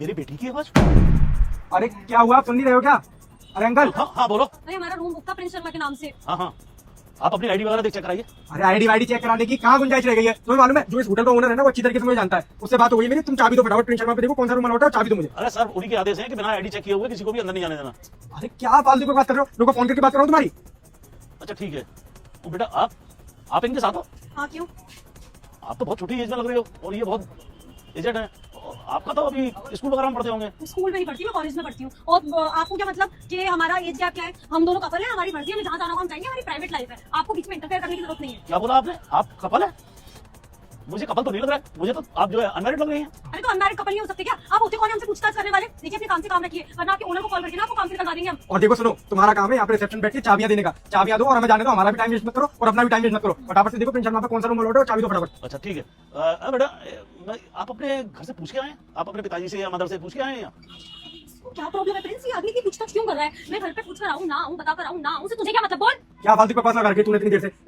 मेरी बेटी की आवाज। अरे क्या हुआ, आप सुन नहीं रहे हो क्या? अरे अंकल। हाँ बोलो। अरे हमारा रूम बुक था प्रिंस शर्मा के नाम से। हाँ आप अपनी आईडी वगैरह देख चेक कराइए। अरे आईडी वाईडी चेक कराने की कहाँ गुंजाइश रह गई है? तुम्हें मालूम है जो इस होटल का ओनर है ना वो अच्छी तरीके से मुझे जानता है, उससे बात हो गई मेरी। तुम चाबी दो फटाफट, प्रिंस शर्मा पे देखो कौन सा रूम अलॉट है, चाबी दो मुझे। अरे सर उन्हीं के आदेश हैं कि बिना आईडी चेक किए हुए किसी को भी अंदर नहीं जाने देना। अरे क्या फालतू की बात कर रहे हो? रुको फोन करके बात कर रहा हूँ तुम्हारी। अच्छा ठीक है। तो बेटा आप इनके साथ हो? हाँ क्यों? आप तो बहुत छोटी एज में लग रही हो और ये बहुत एजेड है। आपका तो अभी स्कूल वगैरह में पढ़ते होंगे। स्कूल में नहीं पढ़ती, मैं कॉलेज में पढ़ती हूँ। और आपको क्या मतलब कि हमारा एज गैप क्या है? हम दोनों कपल है, हमारी मर्जी है, जहाँ जाना हम जाएंगे, हमारी प्राइवेट लाइफ है, आपको बीच में इंटरफेयर करने की जरूरत नहीं है। क्या बोला आपने? आप कपल है? मुझे कपल तो नहीं लग रहा है, मुझे तो आप जो है अनमैरिड लग रही हैं। अरे तो अनमैरिड कपल नहीं हो सकते क्या? आप होते कौन है हमसे पूछताछ करने वाले? देखिए अपने काम से काम रखिए, वरना आपके ओनर को कॉल करके ना आपको काम से निकलवा देंगे हम। और देखो सुनो, तुम्हारा काम है यहाँ पे रिसेप्शन बैठ के चाबियां देने का। चाबियां दो और हमें जाने दो, हमारा भी टाइम वेस्ट मत करो और अपना भी टाइम वेस्ट मत करो। फटाफट से देखो प्रिंस शर्मा पे कौन सा रूम अलॉट है और चाबी दो फटाफट। अच्छा ठीक है। बेटा आप अपने घर से पूछ के आए? आप अपने पिताजी से या मदर से पूछ के आए या? क्या प्रॉब्लम है प्रिंस? ये आदमी की पूछताछ क्यों कर रहा है? मैं घर पे पूछ कर आऊँ ना आऊँ, बता कर आऊँ ना आऊँ, तुझे क्या मतलब? बोल। क्या फालतू बकवास लगा रखी है तूने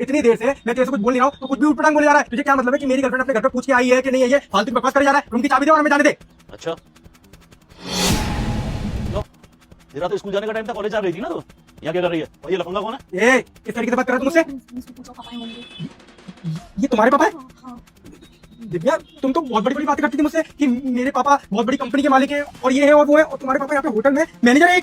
इतनी देर से मैं तेरे से कुछ बोल नहीं रहा हूँ तो कुछ भी उठपटांग बोले जा रहा है। तुझे क्या मतलब है कि मेरी गर्लफ्रेंड अपने घर पे पूछ के आई है कि नहीं आई है? फालतू बकवास कर जा रहा है। रूम की चाबी दे और हमें जाने दे। अच्छा तेरा तो स्कूल जाने का टाइम था, कॉलेज जा रही थी ना तू? यहाँ क्या कर रही है? और ये लफंगा कौन है? ए किस तरीके से बात कर रहा है तुम मुझसे? ये तुम्हारे पापा है? हाँ। दिव्या तुम तो बहुत बड़ी बड़ी बातें करती थी मुझसे कि मेरे पापा बहुत बड़ी कंपनी के मालिक हैं और ये है और वो है, और तुम्हारे पापा यहाँ पे होटल में मैनेजर है।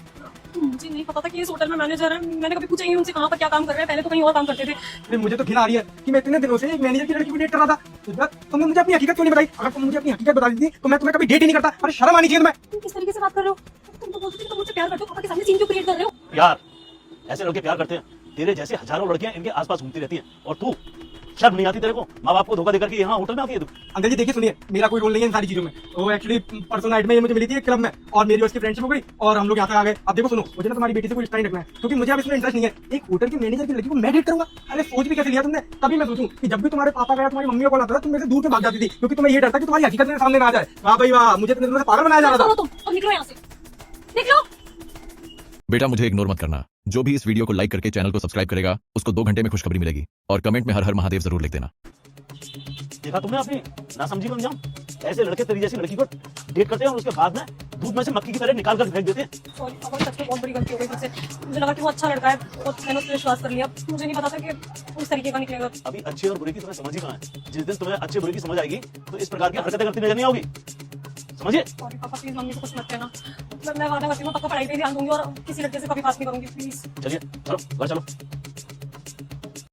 मुझे नहीं पता था कि इस होटल में मैनेजर है। मैंने कभी पूछा ही नहीं उनसे कहाँ पर क्या काम कर रहे हैं, पहले तो कहीं और काम करते थे। फिर मुझे तो घिन आ रही है कि मैं इतने दिनों से एक मैनेजर की लड़की को डेट कर रहा था। दिव्या तुमने मुझे अपनी हकीकत क्यों नहीं बताई? अगर तुम मुझे अपनी हकीकत बता दी थी तो मैं तुम्हें कभी डेट ही नहीं करता। अरे शर्म आनी चाहिए तुम्हें। तुम किस तरीके से बात कर रहे हो? तुम तो बोलते थे तुम मुझसे प्यार करते हो, पापा के सामने सीन क्यों क्रिएट कर रहे हो? यार ऐसे लड़के प्यार करते हैं? तेरे जैसे हजारों लड़कियां इनके आसपास घूमती रहती हैं और तू शर्म नहीं आती तेरे को? माँ बाप को धोखा देकर के यहाँ होटल में आती है तू? अंकल जी देखिए सुनिए, मेरा कोई रोल नहीं है इन सारी चीजों में। वो एक्चुअली परसों नाइट में ये मुझे मिली थी एक क्लब में और मेरी उसकी फ्रेंडशिप हो गई और हम लोग यहाँ तक आ गए। अब देखो सुनो, मुझे ना तुम्हारी बेटी से कोई रिश्ता नहीं रखना है क्योंकि मुझे अब इसमें इंटरेस्ट नहीं है। एक होटल के मैनेजर की लड़की को मैं डेट करूंगा? अरे सोच भी कैसे लिया तुमने? तभी मैं सोचूं कि जब भी तुम्हारे पापा गया तुम्हारी मम्मी को कॉल आता था तुम मेरे से दूर से भाग जाती थी क्योंकि तुम्हें ये डर था कि तुम्हारी हकीकत मेरे सामने ना आ जाए। वाह भाई वाह, मुझे इतने दिनों से पागल बनाया जा रहा था। तुम निकलो यहाँ से, निकलो। बेटा मुझे इग्नोर मत करना। जो भी इस वीडियो को लाइक करके चैनल को सब्सक्राइब करेगा उसको 2 घंटे में खुशखबरी मिलेगी और कमेंट में हर हर महादेव जरूर लिख देना। देखा तुमने अपनी नासमझी का अंजाम? ऐसे लड़के तेरी जैसी लड़की को डेट करते हैं और उसके बाद में दूध में से मक्खी की तरह निकाल कर फेंक देते हैं। सॉरी पापा, सच में बहुत बड़ी गलती हो गई मुझसे। मुझे लगा कि वो अच्छा लड़का है और मैंने उस पर विश्वास कर लिया। मुझे नहीं पता था कि उस तरीके का निकलेगा। अभी अच्छे और बुरे की तुम्हें समझ ही कहाँ है? जिस दिन तुम्हें अच्छे बुरे की समझ आएगी तो इस प्रकार की हरकतें करती नजर नहीं आओगी, समझिए? सॉरी पापा, प्लीज मम्मी को कुछ मत कहना। मैं वादा करती हूँ पक्का पढ़ाई पे ध्यान दूंगी और किसी लड़के से कभी बात नहीं करूंगी, प्लीज। चलिए चलो घर चलो।